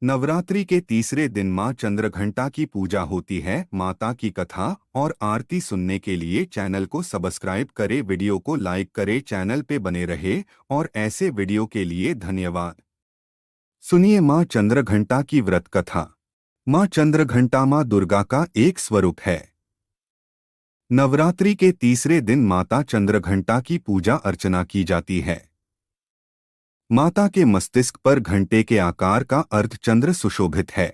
नवरात्रि के तीसरे दिन मां चंद्रघंटा की पूजा होती है। माता की कथा और आरती सुनने के लिए चैनल को सब्सक्राइब करें, वीडियो को लाइक करें, चैनल पे बने रहे और ऐसे वीडियो के लिए धन्यवाद। सुनिए मां चंद्रघंटा की व्रत कथा। मां चंद्रघंटा मां दुर्गा का एक स्वरूप है। नवरात्रि के तीसरे दिन माता चंद्रघंटा की पूजा अर्चना की जाती है। माता के मस्तिष्क पर घंटे के आकार का अर्धचंद्र सुशोभित है,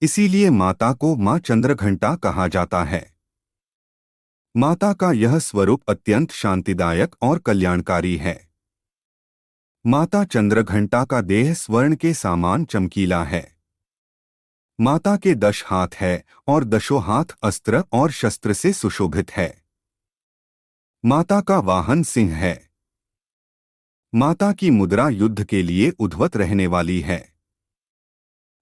इसीलिए माता को मां चंद्रघंटा कहा जाता है। माता का यह स्वरूप अत्यंत शांतिदायक और कल्याणकारी है। माता चंद्रघंटा का देह स्वर्ण के समान चमकीला है। माता के 10 हाथ है और 10 हाथ अस्त्र और शस्त्र से सुशोभित है। माता का वाहन सिंह है। माता की मुद्रा युद्ध के लिए उद्वत रहने वाली है।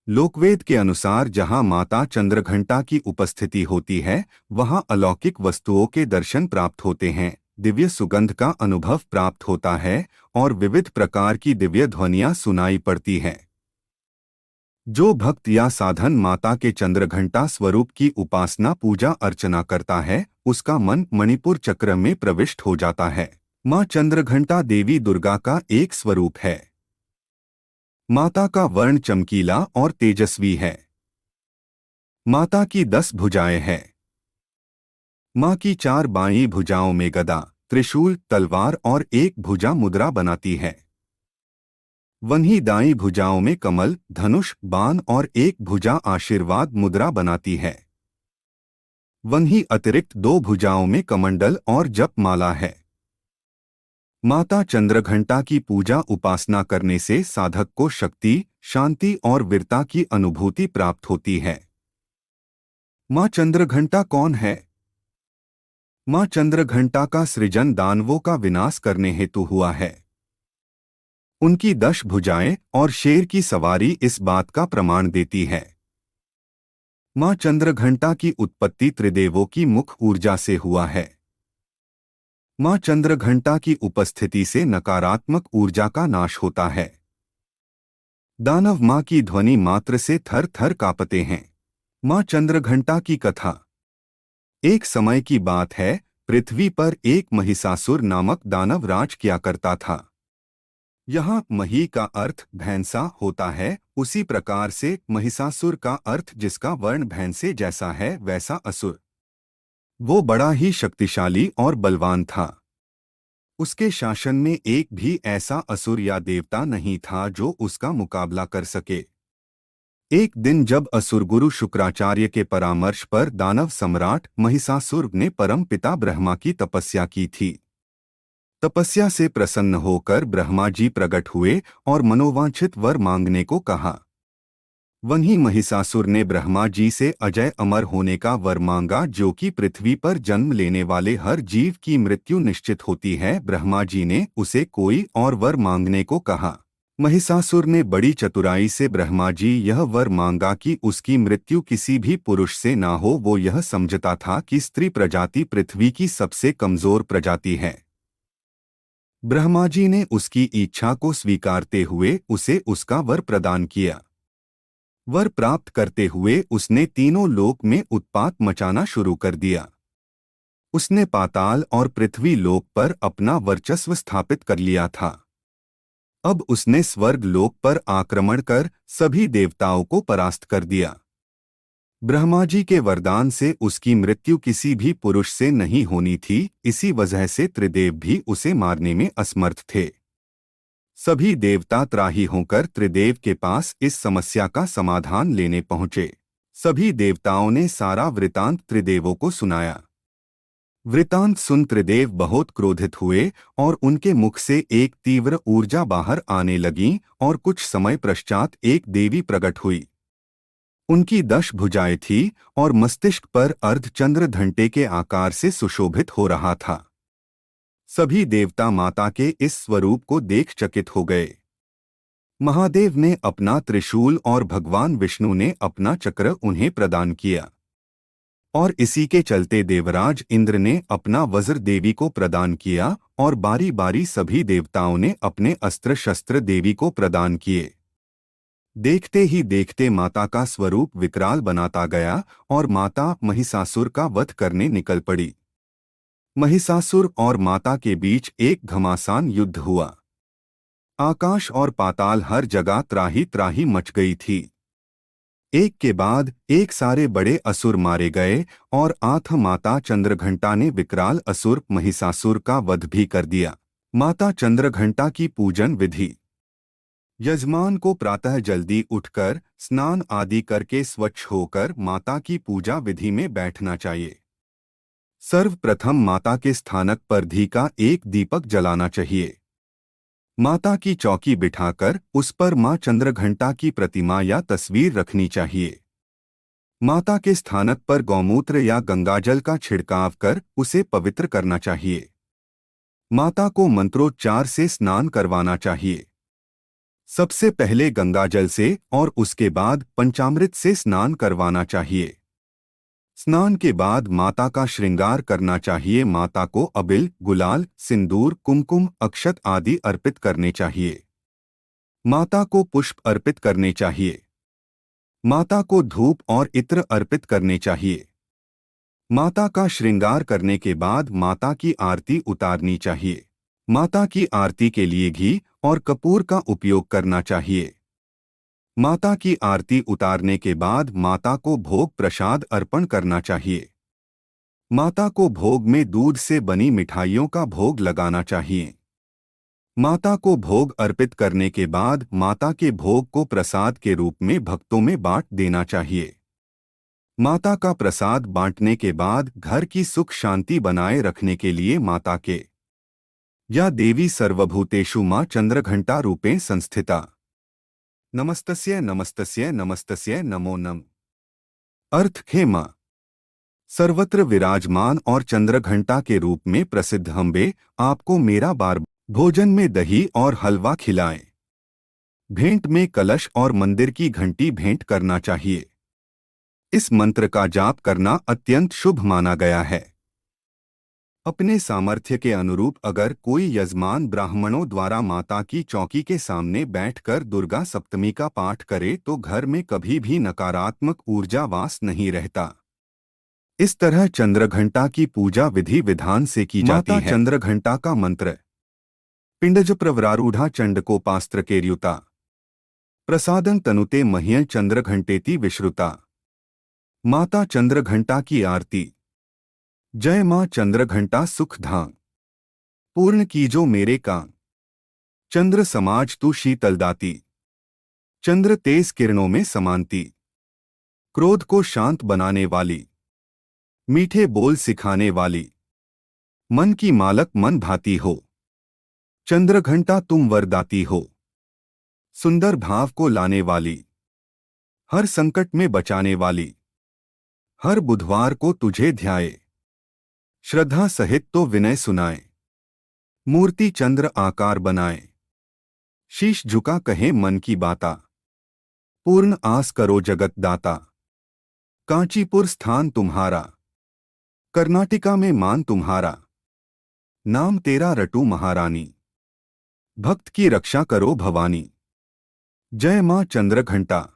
लोकवेद के अनुसार जहां माता चंद्रघंटा की उपस्थिति होती है, वहां अलौकिक वस्तुओं के दर्शन प्राप्त होते हैं, दिव्य सुगंध का अनुभव प्राप्त होता है और विविध प्रकार की दिव्य ध्वनियां सुनाई पड़ती हैं। जो भक्त या साधन माता के चंद्रघंटा स्वरूप की उपासना पूजा अर्चना करता है, उसका मन मणिपुर चक्र में प्रविष्ट हो जाता है। मां चंद्रघंटा देवी दुर्गा का एक स्वरूप है। माता का वर्ण चमकीला और तेजस्वी है। माता की 10 भुजाएं हैं। मां की 4 बाईं भुजाओं में गदा, त्रिशूल, तलवार और एक भुजा मुद्रा बनाती है। वहीं दाईं भुजाओं में कमल, धनुष, बाण और एक भुजा आशीर्वाद मुद्रा बनाती है। वहीं अतिरिक्त 2 भुजाओं में कमंडल और जप माला है। माता चंद्रघंटा की पूजा उपासना करने से साधक को शक्ति, शांति और वीरता की अनुभूति प्राप्त होती है। मां चंद्रघंटा कौन है? मां चंद्रघंटा का सृजन दानवों का विनाश करने हेतु हुआ है। उनकी 10 भुजाएं और शेर की सवारी इस बात का प्रमाण देती है। मां चंद्रघंटा की उत्पत्ति त्रिदेवों की मुख ऊर्जा से हुआ है। मां चंद्रघंटा की उपस्थिति से नकारात्मक ऊर्जा का नाश होता है। दानव मां की ध्वनि मात्र से थर थर कांपते हैं। मां चंद्रघंटा की कथा। एक समय की बात है, पृथ्वी पर एक महिषासुर नामक दानव राज किया करता था। यहाँ मही का अर्थ भैंसा होता है, उसी प्रकार से महिषासुर का अर्थ जिसका वर्ण भैंसे जैसा है वैसा असुर। वो बड़ा ही शक्तिशाली और बलवान था। उसके शासन में एक भी ऐसा असुर या देवता नहीं था जो उसका मुकाबला कर सके। एक दिन जब असुर गुरु शुक्राचार्य के परामर्श पर दानव सम्राट महिषासुर ने परम पिता ब्रह्मा की तपस्या की थी। तपस्या से प्रसन्न होकर ब्रह्मा जी प्रकट हुए और मनोवांछित वर मांगने को कहा। वहीं महिषासुर ने ब्रह्मा जी से अजय अमर होने का वर मांगा, जो कि पृथ्वी पर जन्म लेने वाले हर जीव की मृत्यु निश्चित होती है। ब्रह्मा जी ने उसे कोई और वर मांगने को कहा। महिषासुर ने बड़ी चतुराई से ब्रह्मा जी यह वर मांगा कि उसकी मृत्यु किसी भी पुरुष से ना हो। वो यह समझता था कि स्त्री प्रजाति पृथ्वी की सबसे कमजोर प्रजाति है। ब्रह्मा जी ने उसकी इच्छा को स्वीकारते हुए उसे उसका वर प्रदान किया। वर प्राप्त करते हुए उसने तीनों लोक में उत्पात मचाना शुरू कर दिया। उसने पाताल और पृथ्वी लोक पर अपना वर्चस्व स्थापित कर लिया था। अब उसने स्वर्ग लोक पर आक्रमण कर सभी देवताओं को परास्त कर दिया। ब्रह्मा जी के वरदान से उसकी मृत्यु किसी भी पुरुष से नहीं होनी थी, इसी वजह से त्रिदेव भी उसे मारने में असमर्थ थे। सभी देवता त्राही होकर त्रिदेव के पास इस समस्या का समाधान लेने पहुंचे। सभी देवताओं ने सारा वृतांत त्रिदेवों को सुनाया। वृतांत सुन त्रिदेव बहुत क्रोधित हुए और उनके मुख से एक तीव्र ऊर्जा बाहर आने लगी और कुछ समय पश्चात एक देवी प्रकट हुई। उनकी 10 भुजाएं थी और मस्तिष्क पर अर्धचंद्र घंटे के आकार से सुशोभित हो रहा था। सभी देवता माता के इस स्वरूप को देख चकित हो गए। महादेव ने अपना त्रिशूल और भगवान विष्णु ने अपना चक्र उन्हें प्रदान किया और इसी के चलते देवराज इंद्र ने अपना वज्र देवी को प्रदान किया और बारी बारी सभी देवताओं ने अपने अस्त्र शस्त्र देवी को प्रदान किए। देखते ही देखते माता का स्वरूप विकराल बनाता गया और माता महिषासुर का वध करने निकल पड़ी। महिषासुर और माता के बीच एक घमासान युद्ध हुआ। आकाश और पाताल हर जगह त्राही त्राही मच गई थी। एक के बाद एक सारे बड़े असुर मारे गए और आठ माता चंद्रघंटा ने विकराल असुर महिषासुर का वध भी कर दिया। माता चंद्रघंटा की पूजन विधि। यजमान को प्रातः जल्दी उठकर स्नान आदि करके स्वच्छ होकर माता की पूजा विधि में बैठना चाहिए। सर्वप्रथम माता के स्थानक पर घी का एक दीपक जलाना चाहिए। माता की चौकी बिठाकर उस पर मां चंद्रघंटा की प्रतिमा या तस्वीर रखनी चाहिए। माता के स्थानक पर गौमूत्र या गंगाजल का छिड़काव कर उसे पवित्र करना चाहिए। माता को मंत्रोच्चार से स्नान करवाना चाहिए। सबसे पहले गंगाजल से और उसके बाद पंचामृत से स्नान करवाना चाहिए। स्नान के बाद माता का श्रृंगार करना चाहिए। माता को अबिल, गुलाल, सिंदूर, कुमकुम, अक्षत आदि अर्पित करने चाहिए। माता को पुष्प अर्पित करने चाहिए। माता को धूप और इत्र अर्पित करने चाहिए। माता का श्रृंगार करने के बाद माता की आरती उतारनी चाहिए। माता की आरती के लिए घी और कपूर का उपयोग करना चाहिए। माता की आरती उतारने के बाद माता को भोग प्रसाद अर्पण करना चाहिए। माता को भोग में दूध से बनी मिठाइयों का भोग लगाना चाहिए। माता को भोग अर्पित करने के बाद माता के भोग को प्रसाद के रूप में भक्तों में बांट देना चाहिए। माता का प्रसाद बांटने के बाद घर की सुख शांति बनाए रखने के लिए माता के या देवी सर्वभूतेषु मां चंद्रघंटा रूपेण संस्थिता। नमस्तस्य नमस्तस्य नमस्तस्य नमो नम। अर्थ है मां सर्वत्र विराजमान और चंद्रघंटा के रूप में प्रसिद्ध अम्बे आपको मेरा बार भोजन में दही और हलवा खिलाएं। भेंट में कलश और मंदिर की घंटी भेंट करना चाहिए। इस मंत्र का जाप करना अत्यंत शुभ माना गया है। अपने सामर्थ्य के अनुरूप अगर कोई यजमान ब्राह्मणों द्वारा माता की चौकी के सामने बैठकर दुर्गा सप्तमी का पाठ करे तो घर में कभी भी नकारात्मक ऊर्जा वास नहीं रहता। इस तरह चंद्रघंटा की पूजा विधि विधान से की जाती है। चंद्रघंटा का मंत्र। पिंडज प्रवरारूढ़ा चंडकोपास्त्र केर्युता प्रसादं तनुते मह्यं चंद्रघंटेति विश्रुता। माता चंद्रघंटा की आरती। जय मां चंद्रघंटा सुख धाम। पूर्ण कीजो मेरे काम। चंद्र समाज तू शीतलदाती। चंद्र तेज किरणों में समानती। क्रोध को शांत बनाने वाली। मीठे बोल सिखाने वाली। मन की मालक मन भाती हो। चंद्रघंटा तुम वरदाती हो। सुंदर भाव को लाने वाली। हर संकट में बचाने वाली। हर बुधवार को तुझे ध्याए। श्रद्धा सहित तो विनय सुनाए। मूर्ति चंद्र आकार बनाए। शीश झुका कहे मन की बाता। पूर्ण आस करो जगत दाता। कांचीपुर स्थान तुम्हारा। कर्नाटका में मान तुम्हारा। नाम तेरा रटू महारानी। भक्त की रक्षा करो भवानी। जय मां चंद्रघंटा।